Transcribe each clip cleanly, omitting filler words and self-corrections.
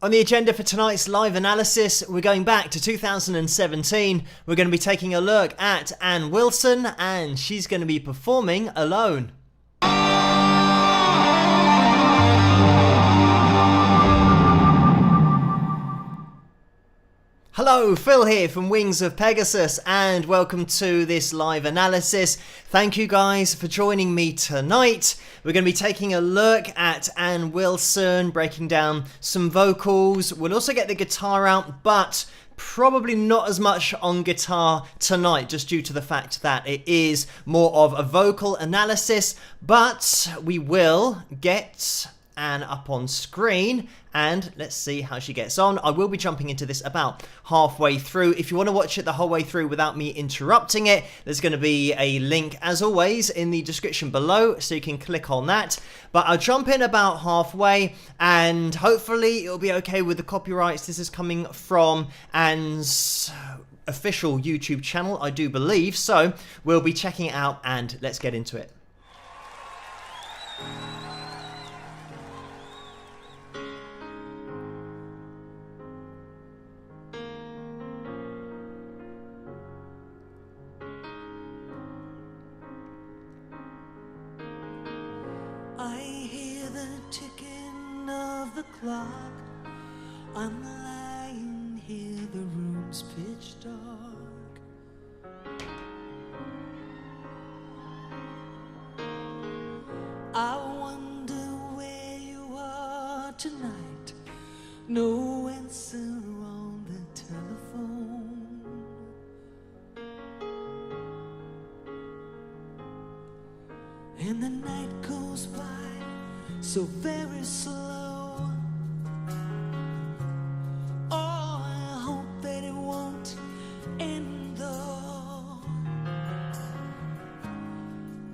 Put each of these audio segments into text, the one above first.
On the agenda for tonight's live analysis, we're going back to 2017. We're going to be taking a look at Ann Wilson, and she's going to be performing Alone. Hello, Phil here from Wings of Pegasus, and welcome to this live analysis. Thank you guys for joining me tonight. We're going to be taking a look at Ann Wilson, breaking down some vocals. We'll also get the guitar out, but probably not as much on guitar tonight, just due to the fact that it is more of a vocal analysis, but we will get Ann up on screen and let's see how she gets on. I will be jumping into this about halfway through. If you want to watch it the whole way through without me interrupting it, there's going to be a link as always in the description below, so you can click on that. But I'll jump in about halfway and hopefully it'll be okay with the copyrights. This is coming from Ann's official YouTube channel, I do believe, so we'll be checking it out and let's get into it. I hear the ticking of the clock. I'm lying here, the room's pitch dark. I wonder where you are tonight. No answer on the telephone. And the night goes by so very slow. Oh, I hope that it won't end though.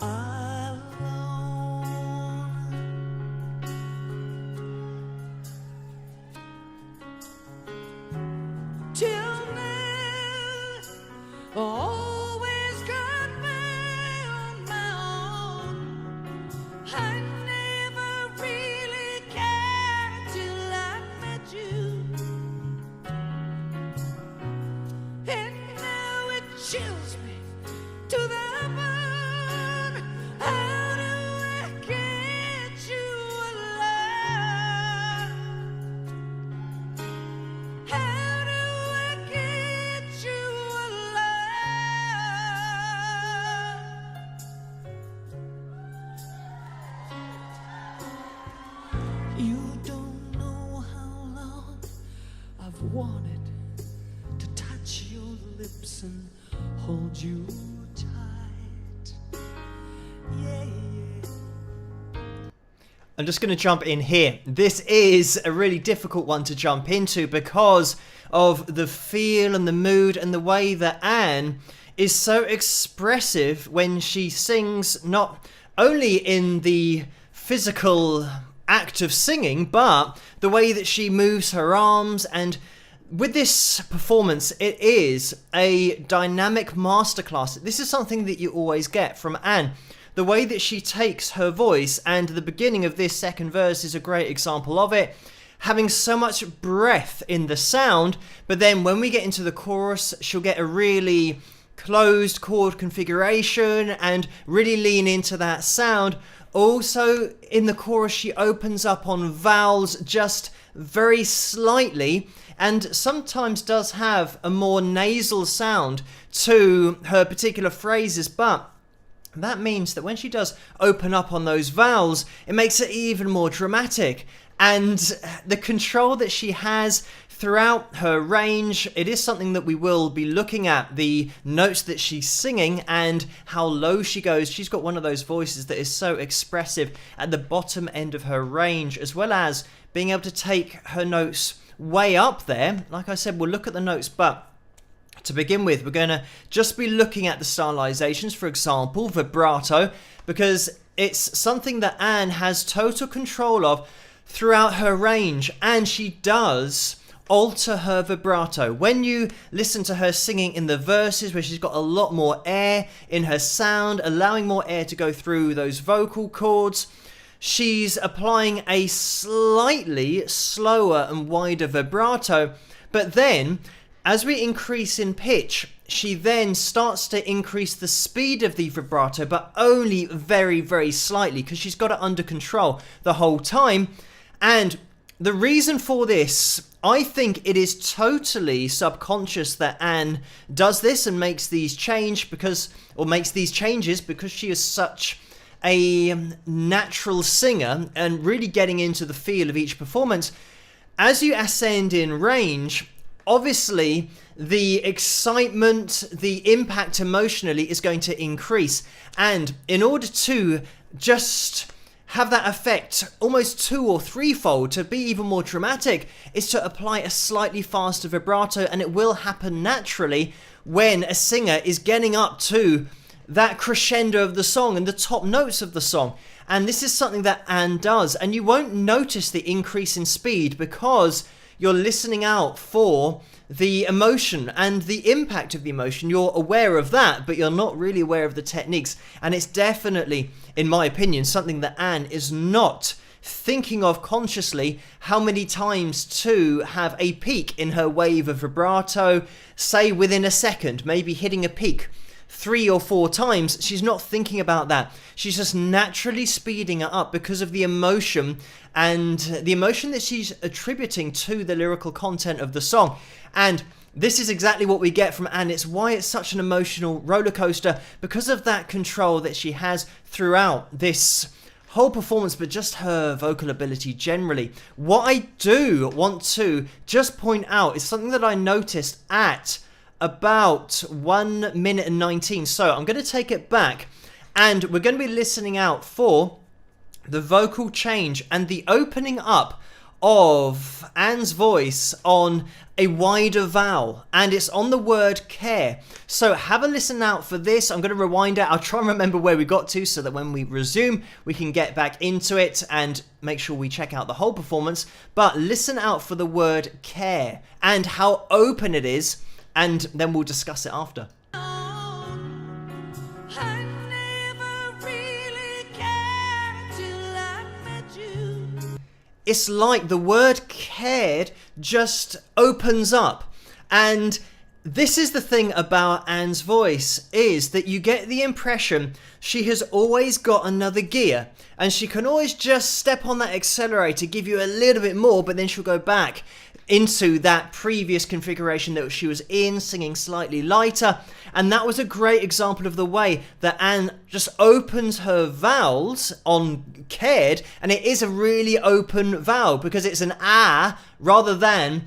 Alone. Till now, always got me on my own. I never really cared till I met you, and now it chills me to the bone. How do I get you alive? How do I get you alive? You don't know how long I've wanted to touch your lips and hold you tight. Yeah, yeah. I'm just going to jump in here. This is a really difficult one to jump into because of the feel and the mood and the way that Ann is so expressive when she sings, not only in the physical act of singing, but the way that she moves her arms. And with this performance, it is a dynamic masterclass. This is something that you always get from Ann. The way that she takes her voice, and the beginning of this second verse is a great example of it, having so much breath in the sound, but then when we get into the chorus, she'll get a really closed chord configuration and really lean into that sound. Also, in the chorus, she opens up on vowels just very slightly, and sometimes does have a more nasal sound to her particular phrases, but that means that when she does open up on those vowels, it makes it even more dramatic. And the control that she has throughout her range, it is something that we will be looking at, the notes that she's singing and how low she goes. She's got one of those voices that is so expressive at the bottom end of her range, as well as being able to take her notes way up there. Like I said, we'll look at the notes, but to begin with, we're going to just be looking at the stylizations, for example, vibrato, because it's something that Ann has total control of throughout her range, and she does alter her vibrato. When you listen to her singing in the verses where she's got a lot more air in her sound, allowing more air to go through those vocal cords, she's applying a slightly slower and wider vibrato, but then as we increase in pitch, she then starts to increase the speed of the vibrato, but only very, very slightly, because she's got it under control the whole time. And the reason for this, I think it is totally subconscious that Anne does this and makes these changes because she is such a natural singer and really getting into the feel of each performance. As you ascend in range, obviously the excitement, the impact emotionally is going to increase. And in order to just have that effect almost 2 or 3-fold, to be even more dramatic, is to apply a slightly faster vibrato, and it will happen naturally when a singer is getting up to that crescendo of the song and the top notes of the song. And this is something that Anne does, and you won't notice the increase in speed because you're listening out for the emotion and the impact of the emotion. You're aware of that, but you're not really aware of the techniques. And it's definitely, in my opinion, something that Anne is not thinking of consciously, how many times to have a peak in her wave of vibrato, say within a second, maybe hitting a peak 3 or 4 times. She's not thinking about that. She's just naturally speeding it up because of the emotion and the emotion that she's attributing to the lyrical content of the song. And this is exactly what we get from Anne. It's why it's such an emotional roller coaster, because of that control that she has throughout this whole performance, but just her vocal ability generally. What I do want to just point out is something that I noticed at about 1 minute and 19. So I'm going to take it back, and we're going to be listening out for the vocal change and the opening up of Anne's voice on a wider vowel, and it's on the word care. So have a listen out for this. I'm going to rewind it. I'll try and remember where we got to so that when we resume we can get back into it and make sure we check out the whole performance. But listen out for the word care and how open it is, and then we'll discuss it after. It's like the word cared just opens up. And this is the thing about Anne's voice, is that you get the impression she has always got another gear, and she can always just step on that accelerator, give you a little bit more, but then she'll go back into that previous configuration that she was in, singing slightly lighter. And that was a great example of the way that Anne just opens her vowels on cared, and it is a really open vowel because it's an ah rather than,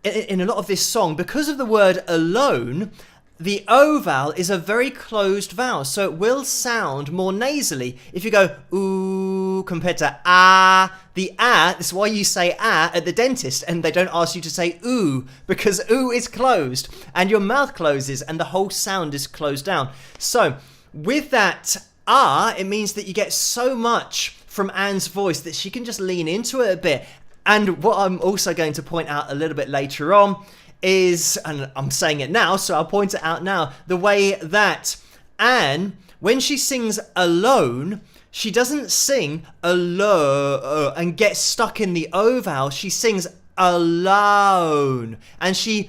in a lot of this song, because of the word alone, the O vowel is a very closed vowel, so it will sound more nasally. If you go ooh compared to ah, the ah, that's why you say ah at the dentist and they don't ask you to say ooh, because ooh is closed and your mouth closes and the whole sound is closed down. So with that ah, it means that you get so much from Anne's voice that she can just lean into it a bit. And what I'm also going to point out a little bit later on is, and I'm saying it now, so I'll point it out now, the way that Anne, when she sings alone, she doesn't sing alone and get stuck in the O vowel. She sings alone, and she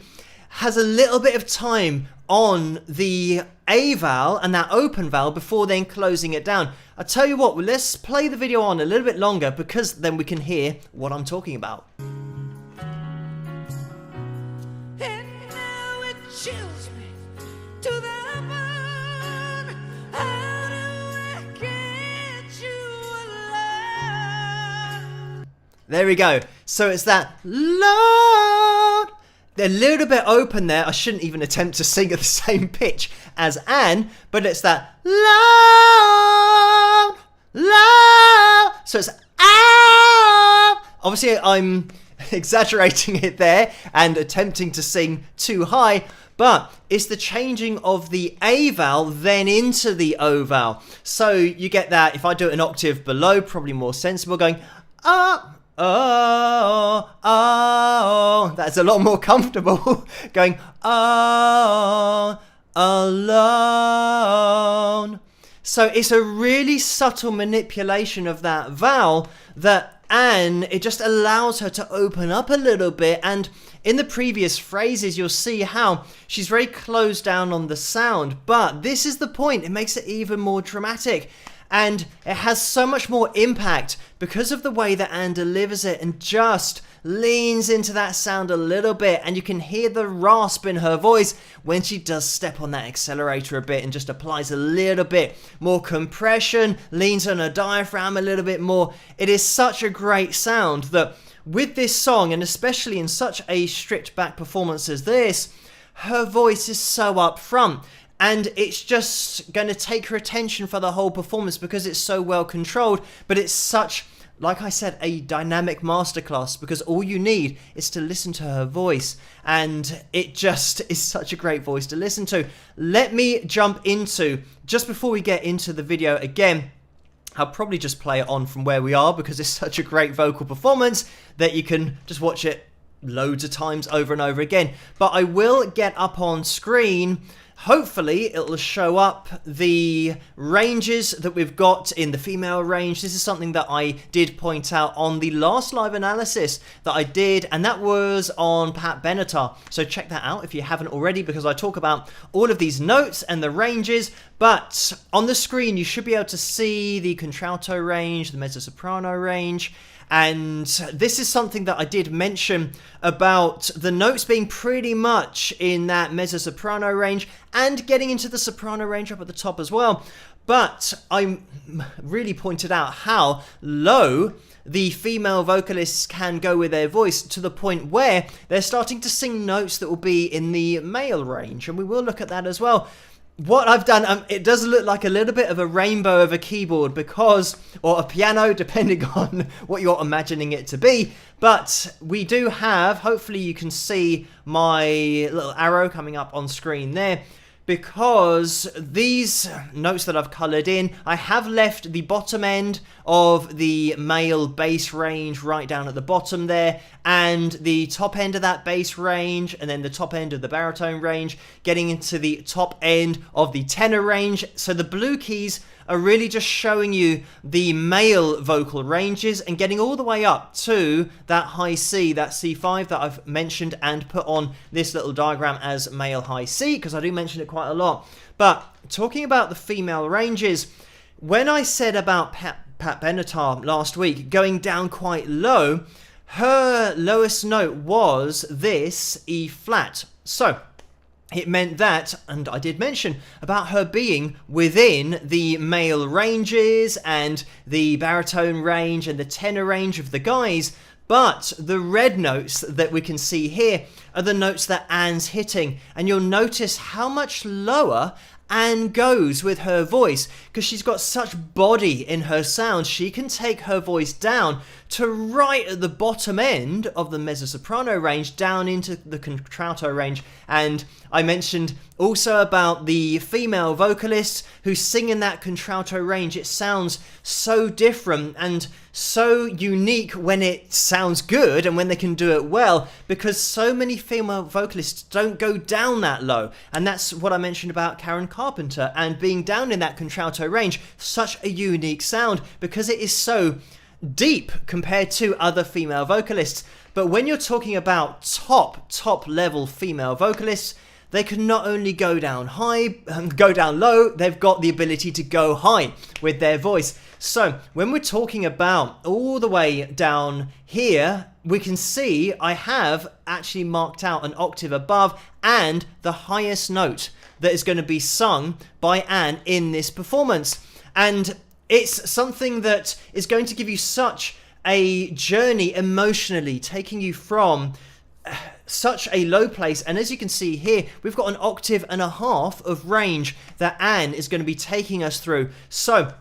has a little bit of time on the A vowel and that open vowel before then closing it down. I'll tell you what, let's play the video on a little bit longer because then we can hear what I'm talking about. Chills me to the bone. How do I get you alive? There we go. So it's that loud, a little bit open there. I shouldn't even attempt to sing at the same pitch as Anne, but it's that loud, loud. So it's ah. Obviously, I'm exaggerating it there and attempting to sing too high. But it's the changing of the A vowel then into the O vowel. So you get that, if I do it an octave below, probably more sensible, going, ah, oh, oh. That's a lot more comfortable, going, oh, alone. So it's a really subtle manipulation of that vowel that Anne, it just allows her to open up a little bit. And in the previous phrases, you'll see how she's very closed down on the sound. But this is the point. It makes it even more dramatic. And it has so much more impact because of the way that Anne delivers it and just leans into that sound a little bit. And you can hear the rasp in her voice when she does step on that accelerator a bit and just applies a little bit more compression, leans on her diaphragm a little bit more. It is such a great sound that with this song, and especially in such a stripped back performance as this, her voice is so up front. And it's just going to take her attention for the whole performance because it's so well controlled. But it's such, like I said, a dynamic masterclass because all you need is to listen to her voice. And it just is such a great voice to listen to. Let me jump into, just before we get into the video again, I'll probably just play it on from where we are because it's such a great vocal performance that you can just watch it loads of times over and over again. But I will get up on screen. Hopefully it'll show up the ranges that we've got in the female range. This is something that I did point out on the last live analysis that I did, and that was on Pat Benatar. So check that out if you haven't already, because I talk about all of these notes and the ranges. But on the screen you should be able to see the contralto range, the mezzo-soprano range. And this is something that I did mention about the notes being pretty much in that mezzo-soprano range and getting into the soprano range up at the top as well. But I really pointed out how low the female vocalists can go with their voice to the point where they're starting to sing notes that will be in the male range. And we will look at that as well. What I've done, it does look like a little bit of a rainbow of a keyboard because, or a piano, depending on what you're imagining it to be. But we do have, hopefully you can see my little arrow coming up on screen there, because these notes that I've coloured in, I have left the bottom end of the male bass range right down at the bottom there, and the top end of that bass range, and then the top end of the baritone range, getting into the top end of the tenor range. So the blue keys are really just showing you the male vocal ranges and getting all the way up to that high C, that C5 that I've mentioned and put on this little diagram as male high C, because I do mention it quite a lot. But talking about the female ranges, when I said about Pat Benatar last week going down quite low, her lowest note was this E flat. So it meant that, and I did mention about her being within the male ranges and the baritone range and the tenor range of the guys, but the red notes that we can see here are the notes that Anne's hitting, and you'll notice how much lower Anne goes with her voice because she's got such body in her sound. She can take her voice down to right at the bottom end of the mezzo-soprano range down into the contralto range. And I mentioned also about the female vocalists who sing in that contralto range. It sounds so different and so unique when it sounds good and when they can do it well, because so many female vocalists don't go down that low. And that's what I mentioned about Karen Carpenter and being down in that contralto range. Such a unique sound because it is so deep compared to other female vocalists. But when you're talking about top level female vocalists, they can not only go down high, go down low, they've got the ability to go high with their voice. So when we're talking about all the way down here, we can see I have actually marked out an octave above and the highest note that is going to be sung by Anne in this performance. And it's something that is going to give you such a journey emotionally, taking you from such a low place. And as you can see here, we've got an octave and a half of range that Anne is going to be taking us through. So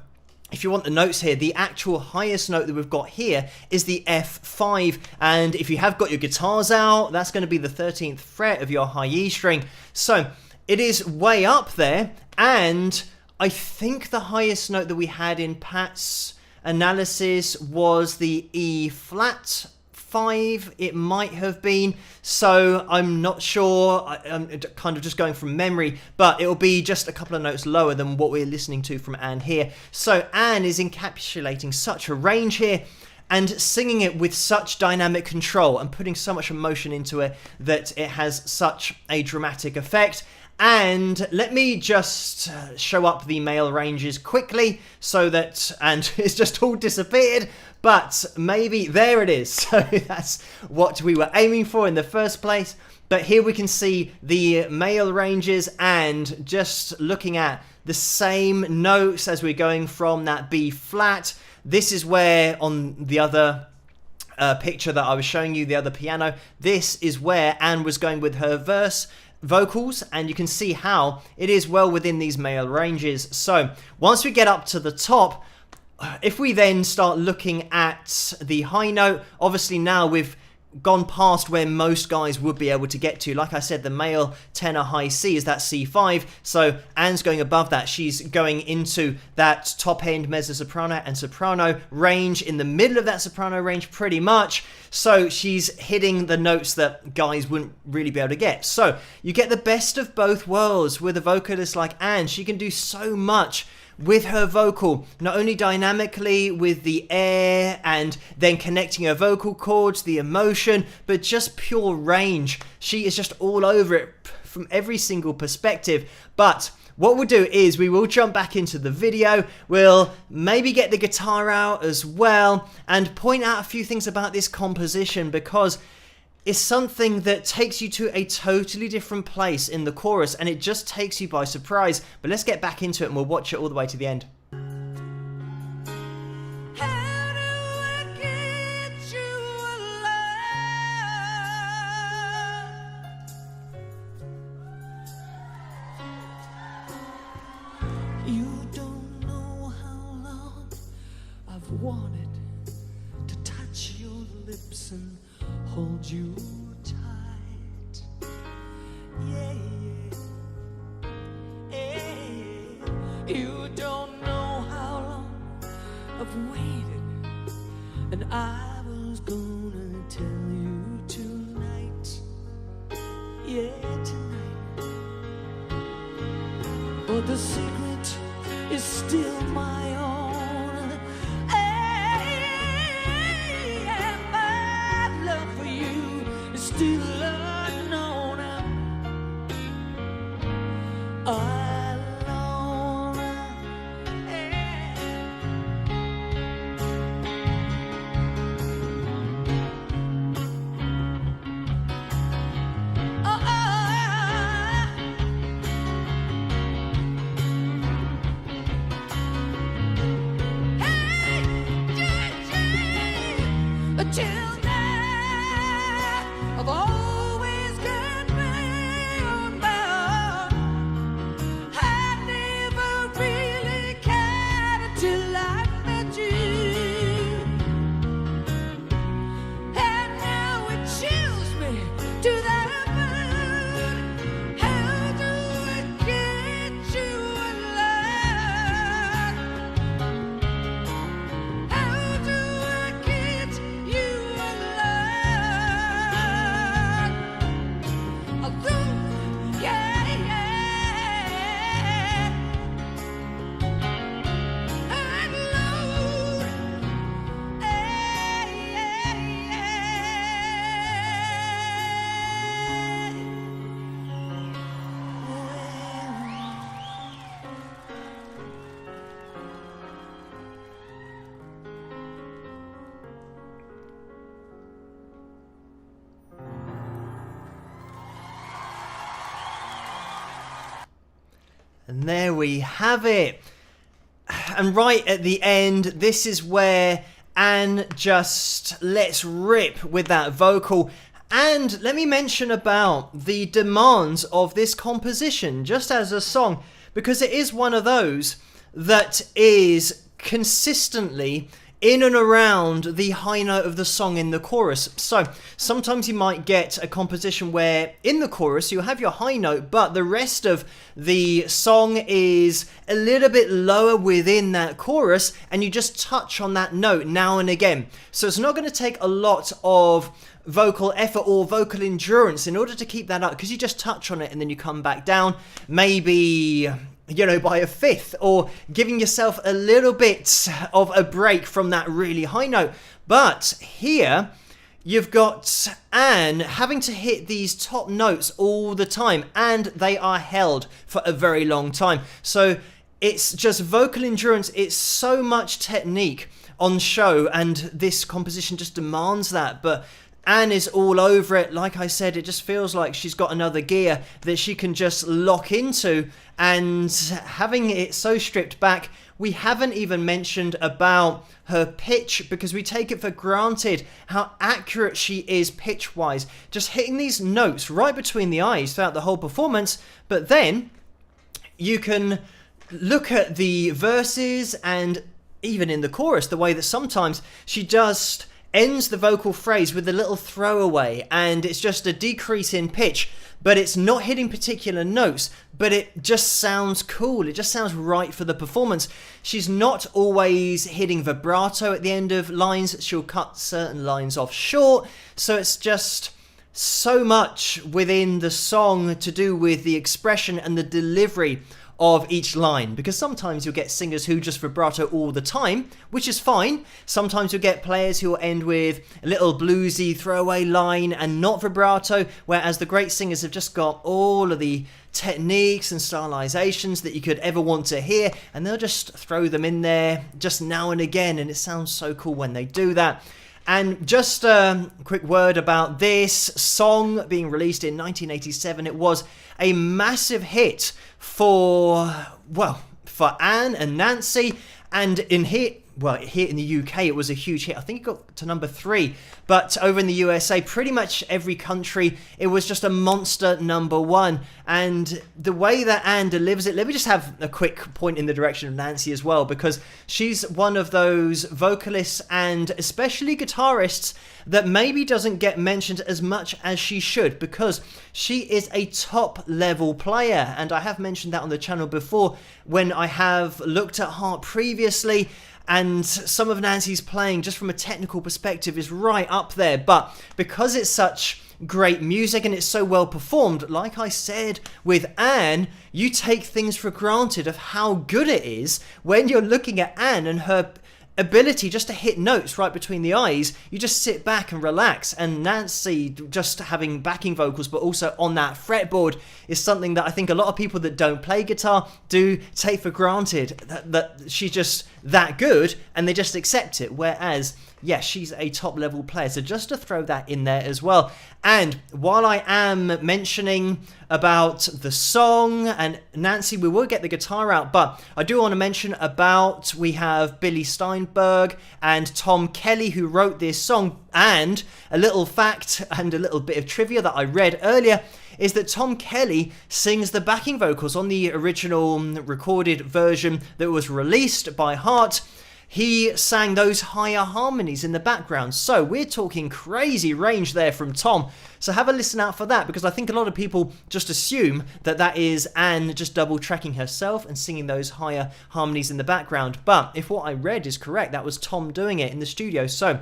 if you want the notes here, the actual highest note that we've got here is the F5. And if you have got your guitars out, that's going to be the 13th fret of your high E string. So it is way up there. And I think the highest note that we had in Pat's analysis was the E flat C5 it might have been, so I'm not sure. I'm kind of just going from memory, but it'll be just a couple of notes lower than what we're listening to from Anne here. So Anne is encapsulating such a range here and singing it with such dynamic control and putting so much emotion into it that it has such a dramatic effect. And let me just show up the male ranges quickly so that, and it's just all disappeared, but maybe there it is. So that's what we were aiming for in the first place. But here we can see the male ranges, and just looking at the same notes as we're going from that B flat. This is where on the other picture that I was showing you, the other piano, this is where Anne was going with her verse vocals, and you can see how it is well within these male ranges. So once we get up to the top, if we then start looking at the high note, obviously now we've gone past where most guys would be able to get to. Like I said, the male tenor high C is that C5, so Anne's going above that. She's going into that top end mezzo-soprano and soprano range, in the middle of that soprano range pretty much. So she's hitting the notes that guys wouldn't really be able to get. So you get the best of both worlds with a vocalist like Anne. She can do so much with her vocal, not only dynamically with the air and then connecting her vocal cords, the emotion, but just pure range. She is just all over it from every single perspective. But what we'll do is we will jump back into the video. We'll maybe get the guitar out as well and point out a few things about this composition, because it's something that takes you to a totally different place in the chorus, and it just takes you by surprise. But let's get back into it and we'll watch it all the way to the end. How do I get you alive? You don't know how long I've wanted to touch your lips and hold you tight. Yeah, yeah, yeah. You don't know how long I've waited, and I was gonna tell you tonight. Yeah, tonight. But the secret is still my own. Still unknown, alone. Oh, oh, hey, till I've always got my own bound. I never really cared until I met you, and now it chills me to that mood. How do I get you alive? How do I get you alive? Yeah, yeah. Unload. Hey, yeah, And there we have it. And right at the end, this is where Anne just lets rip with that vocal. And let me mention about the demands of this composition, just as a song, because it is one of those that is consistently in and around the high note of the song in the chorus. So sometimes you might get a composition where in the chorus you have your high note, but the rest of the song is a little bit lower within that chorus, and you just touch on that note now and again. So it's not going to take a lot of vocal effort or vocal endurance in order to keep that up, because you just touch on it and then you come back down, maybe, you know, by a fifth, or giving yourself a little bit of a break from that really high note. But here you've got Anne having to hit these top notes all the time, and they are held for a very long time. So it's just vocal endurance. It's so much technique on show, and this composition just demands that. But Anne is all over it. Like I said, it just feels like she's got another gear that she can just lock into, and having it so stripped back, we haven't even mentioned about her pitch, because we take it for granted how accurate she is pitch-wise, just hitting these notes right between the eyes throughout the whole performance. But then you can look at the verses, and even in the chorus, the way that sometimes she just ends the vocal phrase with a little throwaway, and it's just a decrease in pitch, but it's not hitting particular notes, but it just sounds cool. It just sounds right for the performance. She's not always hitting vibrato at the end of lines. She'll cut certain lines off short, so it's just so much within the song to do with the expression and the delivery of each line, because sometimes you'll get singers who just vibrato all the time, which is fine. Sometimes you'll get players who will end with a little bluesy throwaway line and not vibrato, whereas the great singers have just got all of the techniques and stylizations that you could ever want to hear, and they'll just throw them in there just now and again, and it sounds so cool when they do that. And just a quick word about this song being released in 1987. It was a massive hit for Anne and Nancy, and here in the UK it was a huge hit. I think it got to number 3, but over in the USA, pretty much every country, it was just a monster number 1. And the way that Anne delivers it, let me just have a quick point in the direction of Nancy as well, because she's one of those vocalists and especially guitarists that maybe doesn't get mentioned as much as she should, because she is a top level player, and I have mentioned that on the channel before when I have looked at Heart previously. And some of Nancy's playing, just from a technical perspective, is right up there. But because it's such great music and it's so well performed, like I said with Anne, you take things for granted of how good it is when you're looking at Anne and her ability just to hit notes right between the eyes. You just sit back and relax, and Nancy just having backing vocals but also on that fretboard is something that I think a lot of people that don't play guitar do take for granted, that she's just that good and they just accept it, whereas yes, she's a top level player. So just to throw that in there as well. And while I am mentioning about the song and Nancy, we will get the guitar out, but I do want to mention about, we have Billy Steinberg and Tom Kelly who wrote this song. And a little fact and a little bit of trivia that I read earlier is that Tom Kelly sings the backing vocals on the original recorded version that was released by Heart. He sang those higher harmonies in the background. So we're talking crazy range there from Tom. So have a listen out for that, because I think a lot of people just assume that that is Anne just double tracking herself and singing those higher harmonies in the background. But if what I read is correct, that was Tom doing it in the studio. So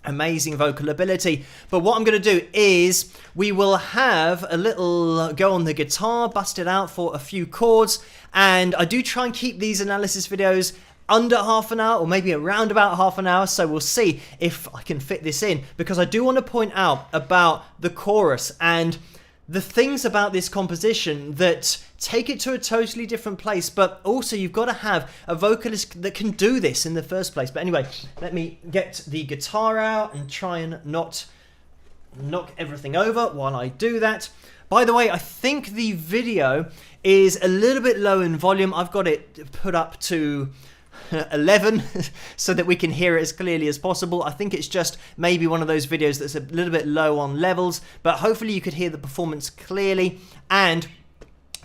amazing vocal ability. But what I'm going to do is we will have a little go on the guitar, bust it out for a few chords. And I do try and keep these analysis videos under half an hour, or maybe around about half an hour, so we'll see if I can fit this in, because I do want to point out about the chorus and the things about this composition that take it to a totally different place, but also you've got to have a vocalist that can do this in the first place. But anyway, let me get the guitar out and try and not knock everything over while I do that. By the way, I think the video is a little bit low in volume. I've got it put up to 11 so that we can hear it as clearly as possible. I think it's just maybe one of those videos that's a little bit low on levels, but hopefully you could hear the performance clearly. And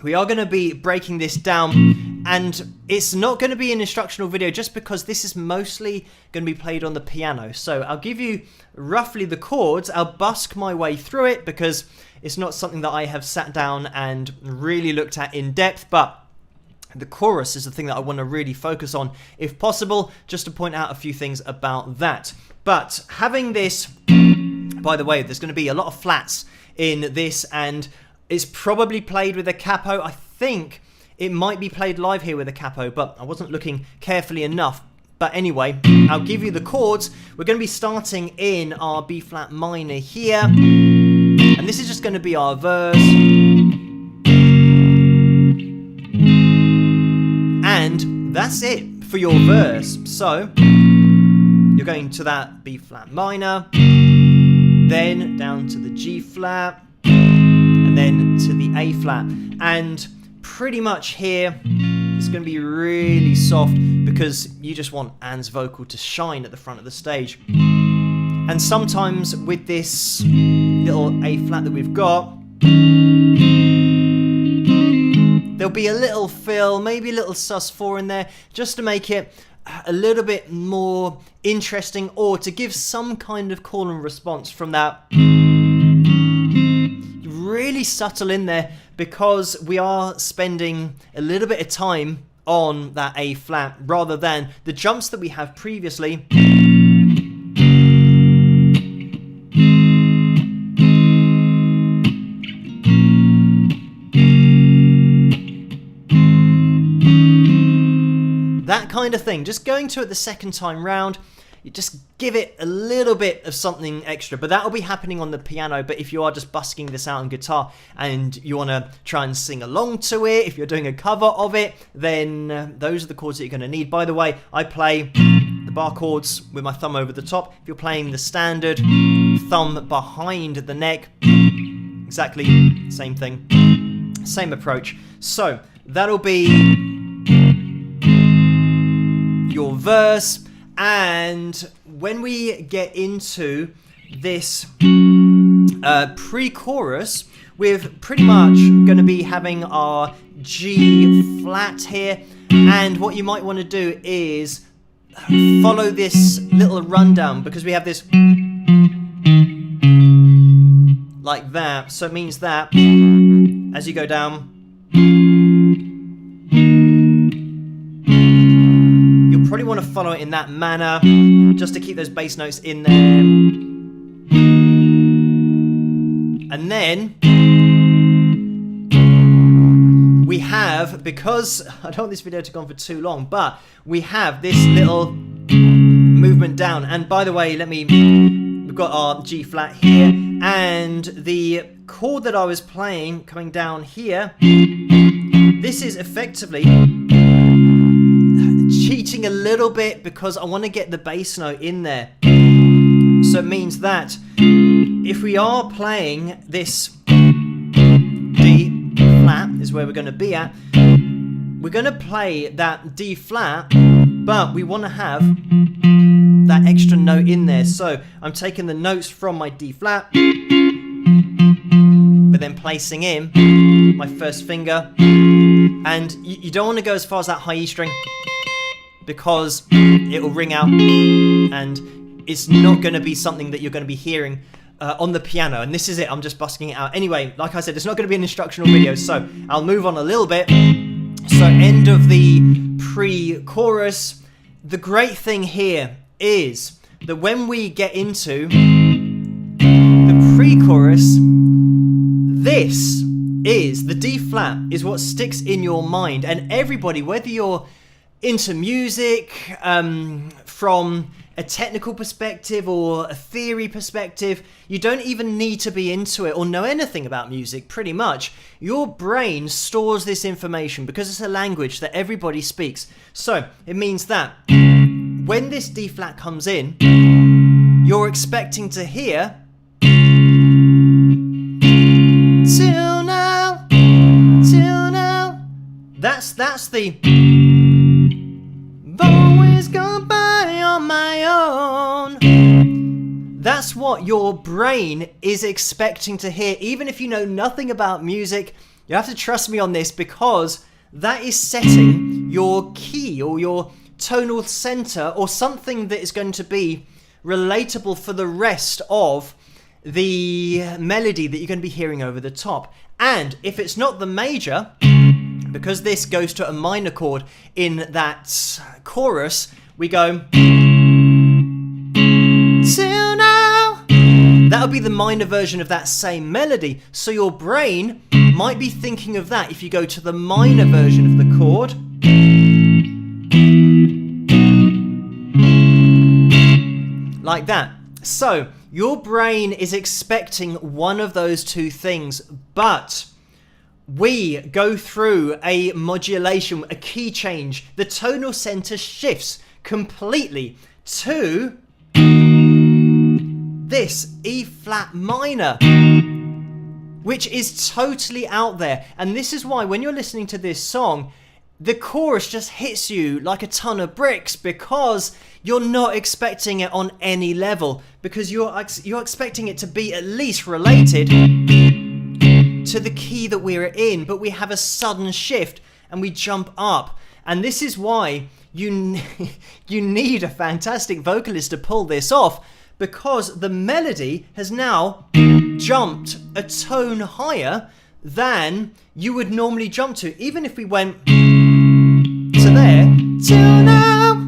we are going to be breaking this down And it's not going to be an instructional video just because this is mostly going to be played on the piano. So I'll give you roughly the chords. I'll busk my way through it because it's not something that I have sat down and really looked at in depth, but the chorus is the thing that I want to really focus on if possible, just to point out a few things about that. But having this, by the way, there's going to be a lot of flats in this, and it's probably played with a capo. I think it might be played live here with a capo, but I wasn't looking carefully enough. But anyway, I'll give you the chords. We're going to be starting in our B flat minor here, and this is just going to be our verse. And that's it for your verse. So you're going to that B flat minor, then down to the G flat, and then to the A flat. And pretty much here it's going to be really soft because you just want Anne's vocal to shine at the front of the stage. And sometimes with this little A flat that we've got, there'll be a little fill, maybe a little sus4 in there, just to make it a little bit more interesting, or to give some kind of call and response from that. Really subtle in there, because we are spending a little bit of time on that A flat rather than the jumps that we have previously. That kind of thing. Just going to it the second time round, you just give it a little bit of something extra, but that will be happening on the piano. But if you are just busking this out on guitar and you want to try and sing along to it, if you're doing a cover of it, then those are the chords that you're going to need. By the way, I play the bar chords with my thumb over the top. If you're playing the standard, thumb behind the neck, exactly same thing, same approach. So that'll be your verse. And when we get into this pre-chorus, we're pretty much going to be having our G flat here, and what you might want to do is follow this little rundown, because we have this like that. So it means that as you go down, probably want to follow it in that manner, just to keep those bass notes in there. And then we have, because I don't want this video to go on for too long, but we have this little movement down. And by the way, we've got our G flat here, and the chord that I was playing coming down here, this is effectively cheating a little bit because I want to get the bass note in there. So it means that if we are playing this D flat is where we're going to be at, we're going to play that D flat, but we want to have that extra note in there. So I'm taking the notes from my D flat, but then placing in my first finger, and you don't want to go as far as that high E string, because it will ring out and it's not going to be something that you're going to be hearing on the piano. And this is it, I'm just busking it out. Anyway, like I said, it's not going to be an instructional video, so I'll move on a little bit. So end of the pre-chorus. The great thing here is that when we get into the pre-chorus, this is, the D flat is what sticks in your mind. And everybody, whether you're into music from a technical perspective or a theory perspective, you don't even need to be into it or know anything about music. Pretty much your brain stores this information because it's a language that everybody speaks. So it means that when this D flat comes in, you're expecting to hear till now. That's the always gone by on my own. That's what your brain is expecting to hear. Even if you know nothing about music, you have to trust me on this, because that is setting your key or your tonal center or something that is going to be relatable for the rest of the melody that you're going to be hearing over the top. And if it's not the major, because this goes to a minor chord in that chorus, we go till now. That'll be the minor version of that same melody. So your brain might be thinking of that if you go to the minor version of the chord. Like that. So your brain is expecting one of those two things, but we go through a modulation, a key change. The tonal center shifts completely to this E flat minor, which is totally out there. And this is why when you're listening to this song, the chorus just hits you like a ton of bricks, because you're not expecting it on any level, because you're expecting it to be at least related to the key that we're in, but we have a sudden shift and we jump up. And this is why you need a fantastic vocalist to pull this off, because the melody has now jumped a tone higher than you would normally jump to. Even if we went to there, till now,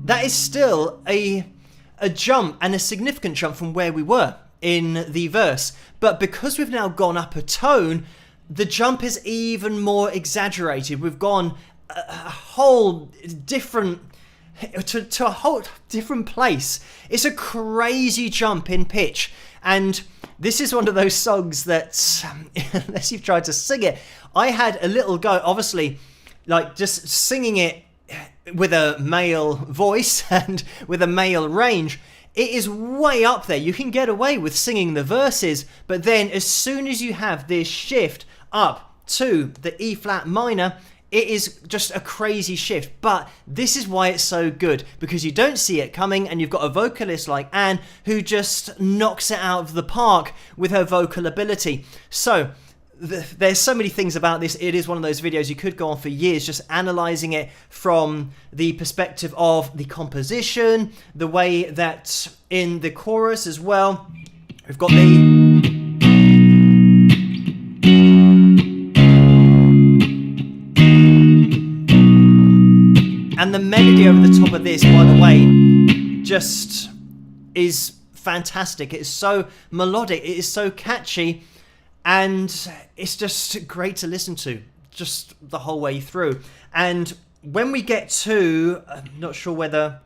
that is still a jump, and a significant jump from where we were in the verse. But because we've now gone up a tone, the jump is even more exaggerated. We've gone a whole different to a whole different place. It's a crazy jump in pitch, and this is one of those songs that unless you've tried to sing it, I had a little go, obviously, like just singing it with a male voice and with a male range. It is way up there. You can get away with singing the verses, but then as soon as you have this shift up to the E flat minor, it is just a crazy shift. But this is why it's so good, because you don't see it coming, and you've got a vocalist like Anne who just knocks it out of the park with her vocal ability. So there's so many things about this. It is one of those videos you could go on for years just analysing it from the perspective of the composition, the way that in the chorus as well, we've got and the melody over the top of this, by the way, just is fantastic. It is so melodic, it is so catchy, and it's just great to listen to just the whole way through. And when we get to, I'm not sure whether,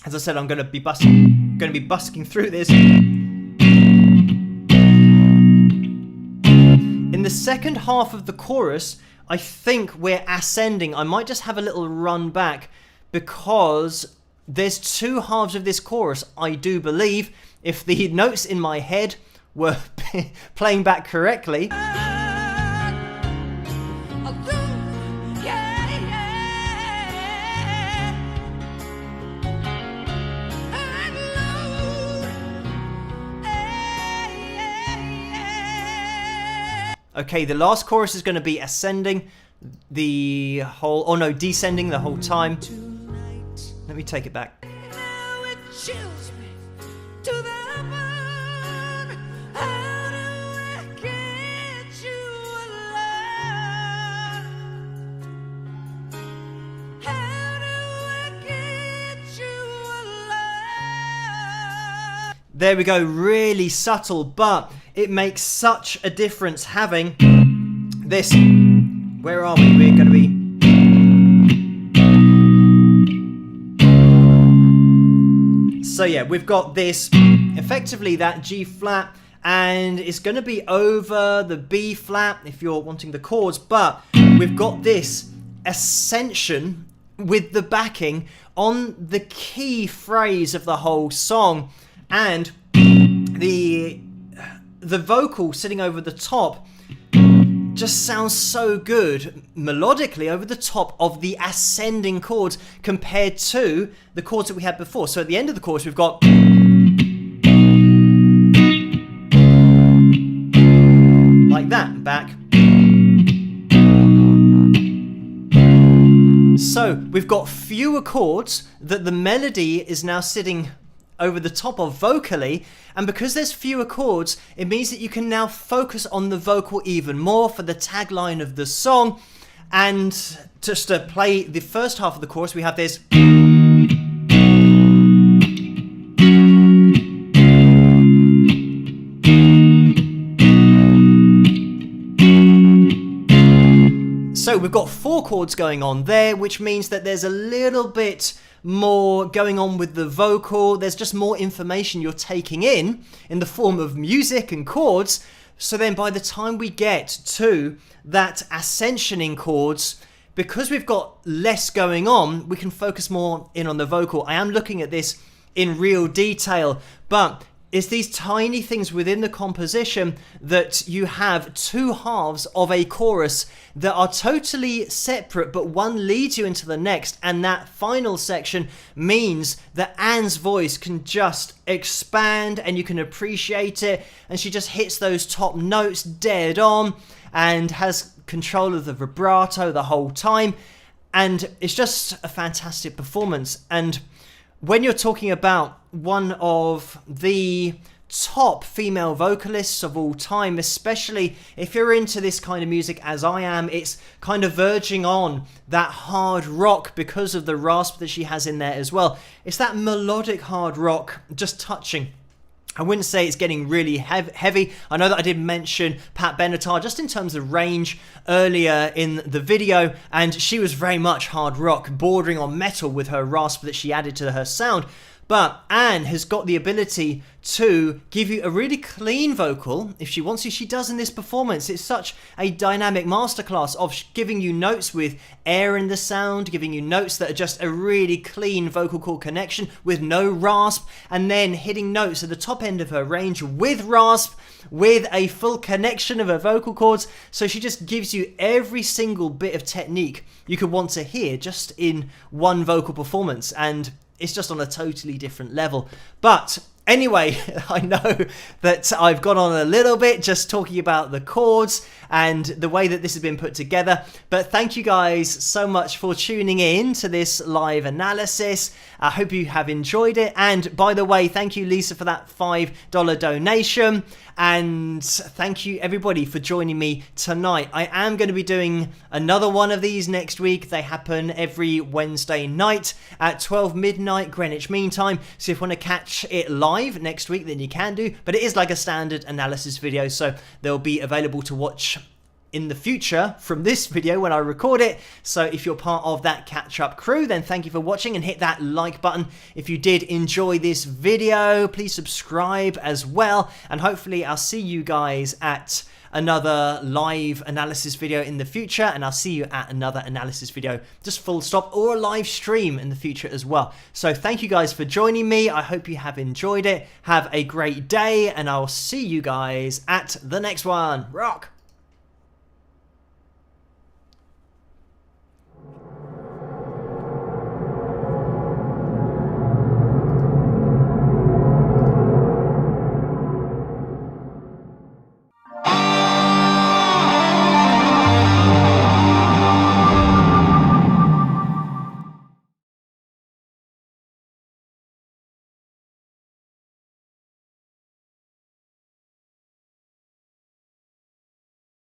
as I said, I'm going to be busking through this. In the second half of the chorus, I think we're ascending. I might just have a little run back, because there's two halves of this chorus, I do believe, if the notes in my head were playing back correctly. Okay, the last chorus is going to be ascending the whole, oh no, descending the whole time. Let me take it back. Now it chills me to the bone. How do I get you alive? How do I get you alive? There we go, really subtle, but it makes such a difference having this. Where are we? We're going to be. So yeah, we've got this, effectively that G flat, and it's going to be over the B flat if you're wanting the chords, but we've got this ascension with the backing on the key phrase of the whole song, and the vocal sitting over the top just sounds so good melodically over the top of the ascending chords compared to the chords that we had before. So at the end of the chorus, we've got like that, back, So we've got fewer chords that the melody is now sitting over the top of vocally, and because there's fewer chords, it means that you can now focus on the vocal even more for the tagline of the song. And just to play the first half of the chorus, we have this. So we've got 4 chords going on there, which means that there's a little bit more going on with the vocal. There's just more information you're taking in the form of music and chords. So then by the time we get to that ascension in chords, because we've got less going on, we can focus more in on the vocal. I am looking at this in real detail, but it's these tiny things within the composition that you have 2 halves of a chorus that are totally separate, but one leads you into the next, and that final section means that Anne's voice can just expand and you can appreciate it, and she just hits those top notes dead on and has control of the vibrato the whole time, and it's just a fantastic performance. And when you're talking about one of the top female vocalists of all time, especially if you're into this kind of music as I am, it's kind of verging on that hard rock because of the rasp that she has in there as well. It's that melodic hard rock, just touching. I wouldn't say it's getting really heavy. I know that I did mention Pat Benatar just in terms of range earlier in the video, and she was very much hard rock, bordering on metal with her rasp that she added to her sound. But Anne has got the ability to give you a really clean vocal if she wants to. She does in this performance. It's such a dynamic masterclass of giving you notes with air in the sound, giving you notes that are just a really clean vocal cord connection with no rasp, and then hitting notes at the top end of her range with rasp, with a full connection of her vocal cords. So she just gives you every single bit of technique you could want to hear just in one vocal performance, and it's just on a totally different level. But anyway, I know that I've gone on a little bit just talking about the chords and the way that this has been put together. But thank you guys so much for tuning in to this live analysis. I hope you have enjoyed it. And by the way, thank you, Lisa, for that $5 donation. And thank you, everybody, for joining me tonight. I am going to be doing another one of these next week. They happen every Wednesday night at 12 midnight Greenwich Mean Time. So if you want to catch it live next week, then you can do. But it is like a standard analysis video, so they'll be available to watch in the future from this video when I record it. So if you're part of that catch-up crew, then thank you for watching, and hit that like button if you did enjoy this video. Please subscribe as well, and hopefully I'll see you guys at another live analysis video in the future, and I'll see you at another analysis video, just full stop, or a live stream in the future as well. So thank you guys for joining me. I hope you have enjoyed it. Have a great day, and I'll see you guys at the next one. Rock!